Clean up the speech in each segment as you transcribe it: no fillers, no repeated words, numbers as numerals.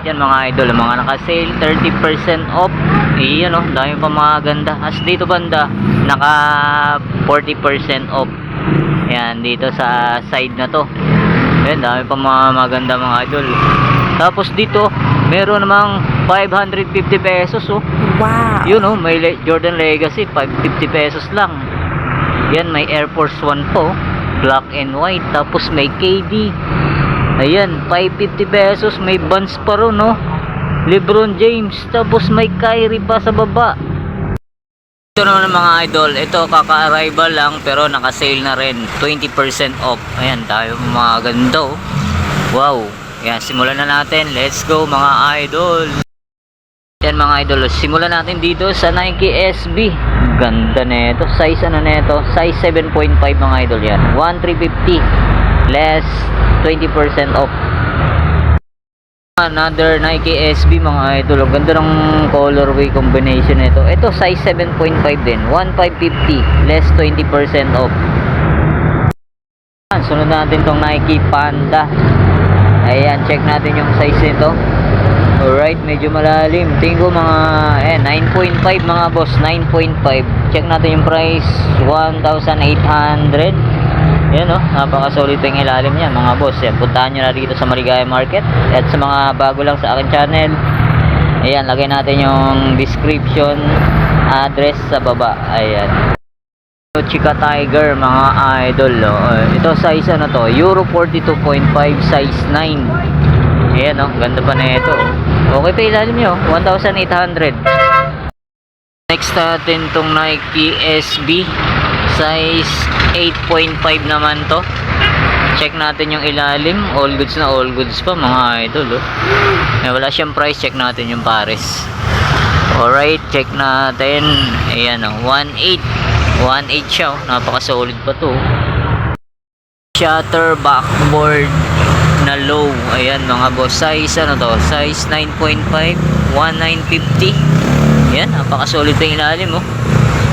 yan mga idol, mga naka-sale 30% off. Iyan oh, dami pa mga ganda. As dito banda, naka 40% off. Yan dito sa side na to. Ayan, dami pa mga maganda mga idol. Tapos dito, meron namang 550 pesos oh. Wow. Yun oh, may Jordan Legacy 550 pesos lang. Yan, may Air Force 1 po, black and white. Tapos may KD. Ayan, 550 pesos. May Vans pa ron no, LeBron James. Tapos may Kyrie pa sa baba. Ito naman mga idol, ito kaka-arrival lang pero naka-sale na rin, 20% off. Ayan, tayo mga ganda oh. Wow. Yan, simulan na natin. Let's go mga idol. Yan mga idol, simulan natin dito sa Nike SB. Ganda nito. Size ano nito? Size 7.5 mga idol yan. 1,350 less 20% off. Another Nike SB mga idol. Ang ganda ng colorway combination nito. Ito size 7.5 din. 1,550 less 20% off. Sunod natin tong Nike Panda. Ayan, check natin yung size nito. Alright, medyo malalim. Tingin ko mga 9.5 mga boss, 9.5. Check natin yung price, 1,800. Yan oh, napaka-solid pa yung ilalim niya mga boss. Yan, puntahan nyo na dito sa Marigaya Market. At sa mga bago lang sa akin channel, ayan, lagay natin yung description, address sa baba. Ayan. Chika Tiger mga idol oh. Ito size ano to, Euro 42.5 size 9. Ayan oh, ganda pa na ito. Okay pa ilalim nyo, 1,800. Next natin tong Nike SB size 8.5 naman to. Check natin yung ilalim. All goods na all goods pa mga idol oh. Wala siyang price, check natin yung pares. Alright, check natin. Ayan oh, 1.8 siya oh. Napaka solid pa to. Shutter backboard na low. Ayan mga boss, size ano to, size 9.5, 1,950. Ayan, napaka solid pa yung ilalim oh.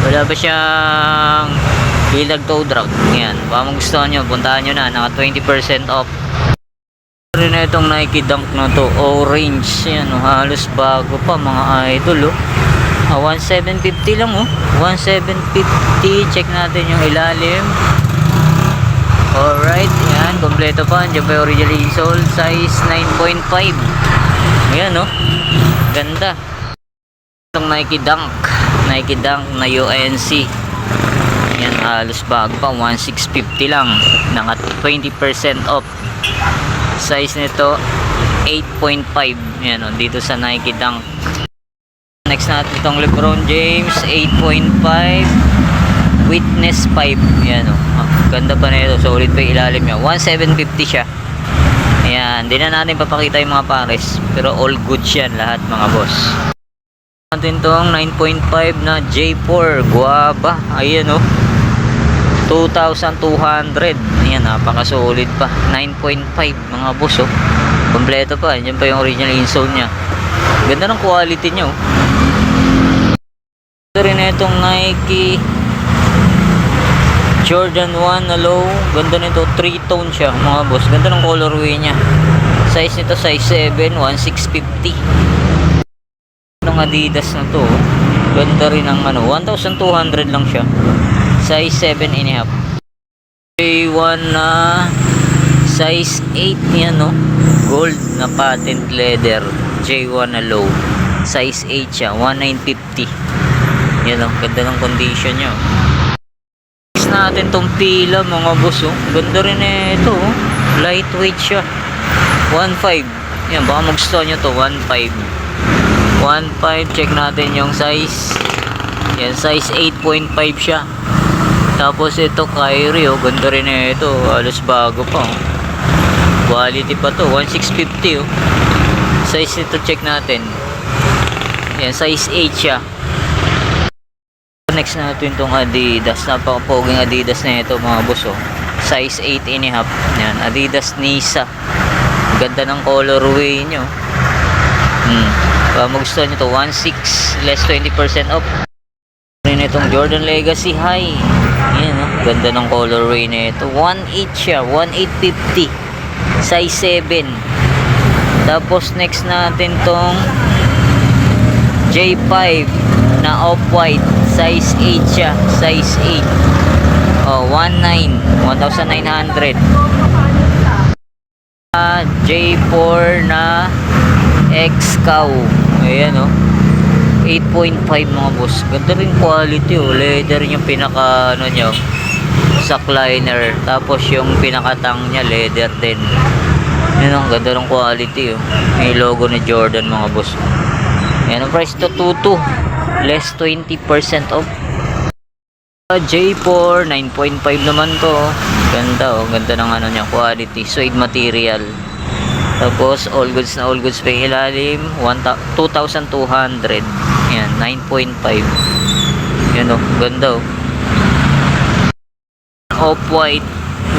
Wala ba siyang hilag toe drop. Ayan, baka magustuhan nyo, puntahan nyo na, naka 20% off. Rin na itong Nike Dunk na to, orange. Ayan oh, halos bago pa mga idol oh. 1,750 lang oh, 1,750. Check natin yung ilalim. Alright, yan, kompleto pa. Andiyan pa yung original insole, size 9.5. Ayan oh, ganda. Itong Nike Dunk na UNC. Yan, halos bago pa, 1,650 lang, naka 20% off. Size nito 8.5. Yan oh, dito sa Nike Dunk. Next natin itong LeBron James 8.5 Witness 5. Yan o, ganda pa na ito, solid pa yung ilalim niya. 1,750 siya. Ayan, di na natin papakita yung mga pares, pero all good yan lahat mga boss. Natin itong 9.5 na J4 Guava. Ayan o, 2,200. Ayan, napaka solid pa. 9.5 mga boss o. Kompleto pa, yan pa yung original insole nya. Ganda ng quality nyo. Ito rin na itong Nike Jordan 1 na low. Ganda nito, 3-tone siya mga boss. Ganda ng colorway nya. Size nito size 7, 1,650. Itong Adidas na to, ganda rin ng ano, 1,200 lang siya. Size 7.5. J1 na size 8 yan no, gold na patent leather. J1 na low, size 8 siya, 1,950. Yan o, ganda ng condition nya. Next natin tong pila mga boss oh. Ganda rin eh ito oh. Lightweight siya, 1.5. Yan, baka magustuhan nyo to, 1.5. 1.5, check natin yung size. Yan, size 8.5 siya. Tapos ito Kyrie oh, ganda rin eh ito, halos bago pa oh. Quality pa to, 1,650 oh. Size nito check natin. Yan, size 8 siya. Next natin itong Adidas. Napaka-poging Adidas na ito mga boss oh. Size 8.5. Yan, Adidas Nisa. Ganda ng colorway nyo. Magustuhan nyo to, 1.6 less 20% off. Rin itong Jordan Legacy High. Yan oh, ganda ng colorway na ito. 1.8 siya, 1,850. Size 7. Tapos next natin tong J5 na off-white, size 8 siya, size 8. Oh, 1,900. J4 na X-Cow. Ayan oh. 8.5 mga boss. Ganda rin quality oh. Leather yung pinaka ano nyo, sackliner. Tapos yung pinakatang nya leather din. Yan ang ganda ng quality oh. May logo ni Jordan mga boss. Yan ang price to 22. Less 20% off. J4 9.5 naman to oh. Ganda oh. Ganda ng ano nya, quality. Suede material. Tapos all goods na all goods pa yung ilalim. 2,200. Yan 9.5. Yan oh. Ganda oh. Off-white,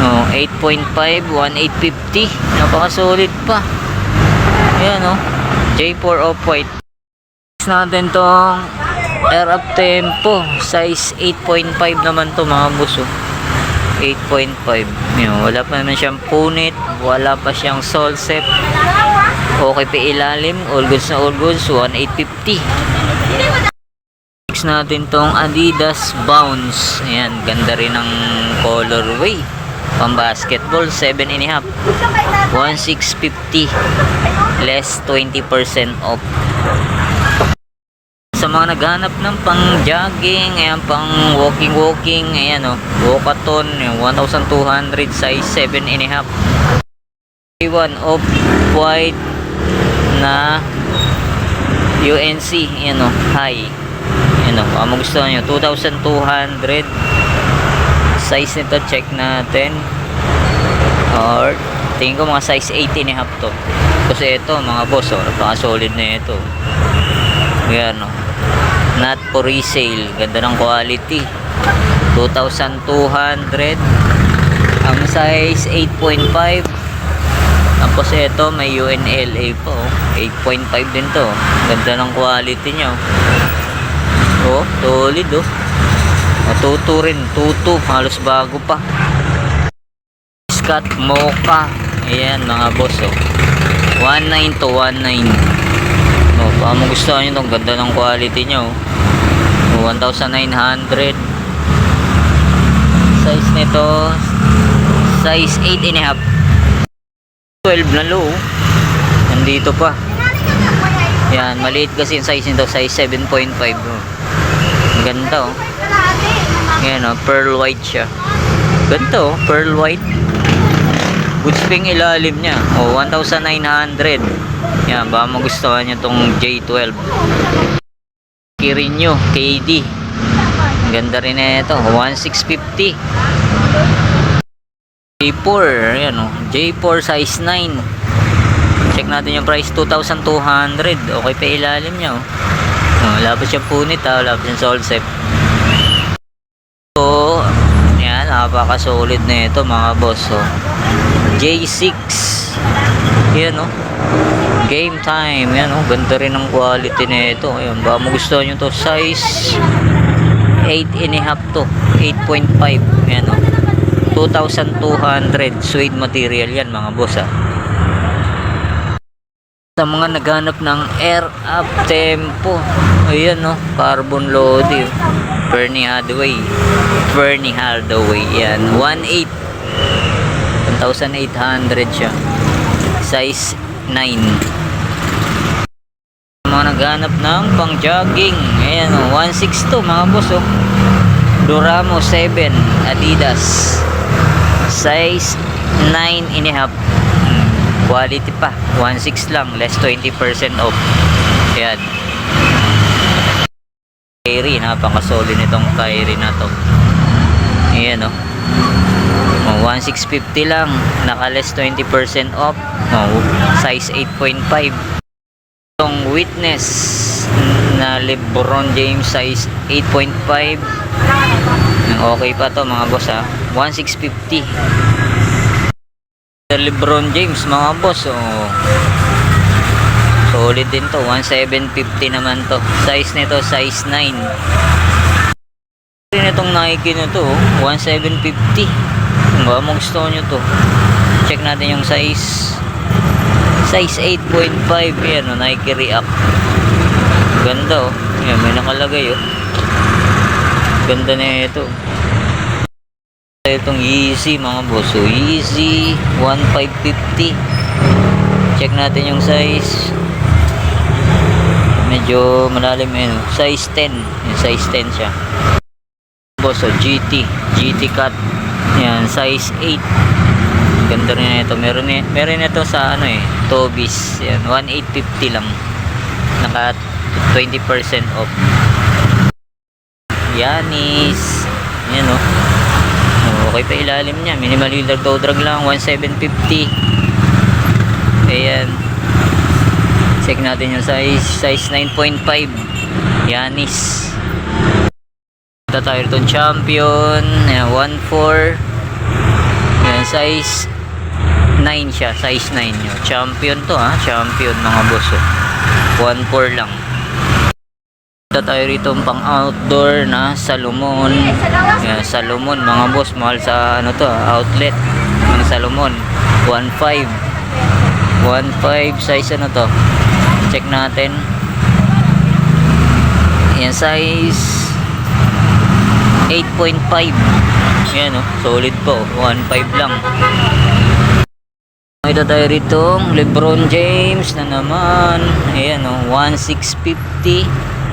no, 8.5, 1,850. Napaka solid pa. Ayan oh. J4 off-white. Next natin tong Air Up Tempo, size 8.5 naman to mga boss oh. 8.5. Yan, wala pa naman siyang punit, wala pa siyang sole set. Okay pa ilalim, all goods na all goods, 1,850. Next natin tong Adidas Bounce. Ayan, ganda rin ng colorway. Pang basketball, 7.5. 1,650. Less 20% off. Sa mga naghanap ng pang jogging, ayan, pang walking, ayan o, Walkathon, 1,200, size 7.5. One off-white na UNC, ayan o, high. Ayan o, kung gusto nyo, 2,200. Size nito, check natin. Or, tingin ko mga size 8.5 to. Kasi ito, mga boss, oh, napaka-solid na ito. Ayan o. Not for resale. Ganda ng quality. 2,200. Ang size 8.5. Tapos ito, may UNLA po. 8.5 din to. Ganda ng quality nyo. Oh, solid oh. Matuto rin, tuto, halos bago pa. Scott Mocha. Ayan mga boss oh. 19 to 19. Oh, baka magustuhan nyo itong ganda ng quality nyo. 1,900. Size nito, size 8.5. 12 na low. Nandito pa. Yan, maliit kasi yung size nito, size 7.5 oh. Ganda oh. Yan oh, pearl white siya. Ganda oh, pearl white. Good spring ilalim niya. Oh, 1,900. Yan, baka magustuhan nyo tong J12. Kirinyo, KD. Ganda rin na ito. 1,650. J4. Yan oh, J4 size 9. Check natin yung price, 2,200. Okay pa ilalim niya oh. Wala pa siyang punit ha, wala pa siyang sole set. So, yan, napaka-solid na ito mga boss oh. J6. Yan oh. Game time. Yan oh. Ganda rin ng quality na ito. Ayan, baka magustuhan nyo to. Size 8.5 to. 8.5. Yan oh. 2,200. Suede material yan mga boss ha. Sa mga naghanap ng Air Up Tempo. Ayan oh. Carbon load oh. Bernie Hardaway. Yan. 1,800 siya. Size 9. Mga naghanap ng pang jogging. Ayan o, 1,600 mga boss o. Duramo 7 Adidas. Size 9.5. Quality pa. 1,600 lang. Less 20% off. Ayan. Kyrie. Napakasolid nitong Kyrie na to. Ayan o. 1,650 lang, naka less 20% off. Size 8.5. Itong Witness na LeBron James, size 8.5. Okay pa to mga boss ha. 1,650. LeBron James mga boss oh. Solid din to. 1,750 naman to. Size nito size 9. Rin itong Nike na to 1,750. Baka magustuhan nyo to. Check natin yung size. Size 8.5. Yan o, Nike React. Ganda oh. Yan, may nakalagay oh. Ganda na ito. Itong Yeezy mga boss. So, Yeezy 1550. Check natin yung size. Medyo malalim yun. Size 10. Yung size 10 siya. Boss, so GT cut. Yan, size 8. Ganda rin ito. Meron ito sa ano Tobis. Yan, 1850 lang. Naka 20% off. Yanis. Yan oh. Okay pa ilalim niya. Minimal yield toe drag lang. 1750. Ayan. Check natin yung size. Size 9.5. Yanis. Ito tayo itong Champion. Ayan, 1.4. Ayan, size 9 siya. Size 9 yun. Champion to ha. Champion mga boss. 1.4 lang. Ito tayo rito pang outdoor na Salomon. Ayan, Salomon mga boss. Mahal sa ano to outlet. Ng Salomon. 1.5. 1.5 size ano to. Check natin. Ayan, size 8.5. Ayan oh, solid po. 1.5 lang. Ito tayo rito LeBron James na naman. Ayan oh, 1650.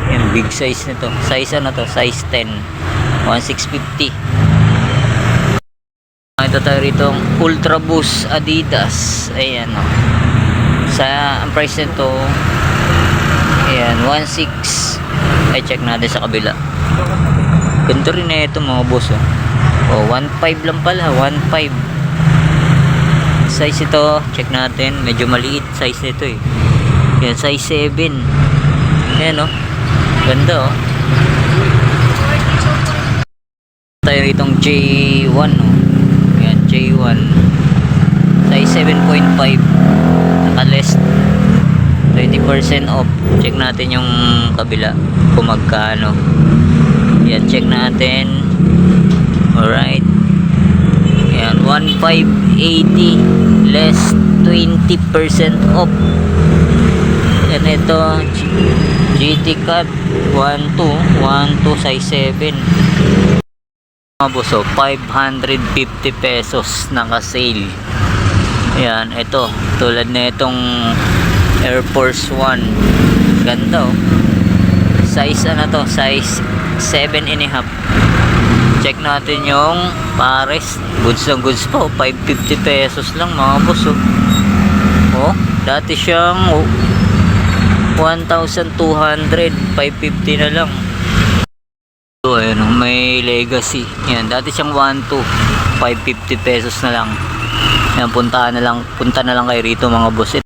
Ayan, big size nito. Size ano to? Size 10. 1650. Ito tayo rito Ultra Boost Adidas. Ayan oh. Sa ang price nito, ayan, 1.6. Ay, check natin sa kabila. Ganda rin na ito mga boss oh. 1.5 lang pala. 1.5 size ito. Check natin. Medyo maliit size nito eh. Yan, size 7. Ayan oh. Ganda oh. Tayo itong J1 oh. Yan, J1 size 7.5. Naka-less 20% off. Check natin yung kabila kung magkano. Yan, check natin. Alright. Yan, 1,580 less 20% off. Yan, ito GT Cut 12 size 7 mga boss, 550 pesos naka-sale. Yan, ito tulad na itong Air Force 1. Ganda oh. Size ano to? Size 7.5. Check natin yung pares. Goods lang goods po. 550 pesos lang mga boss oh. Oh, dati siyang 1,200. 550 na lang. So, ayun oh, may Legacy. Yan, dati siyang 1,200. 550 pesos na lang. Yan, punta na lang kayo rito mga boss.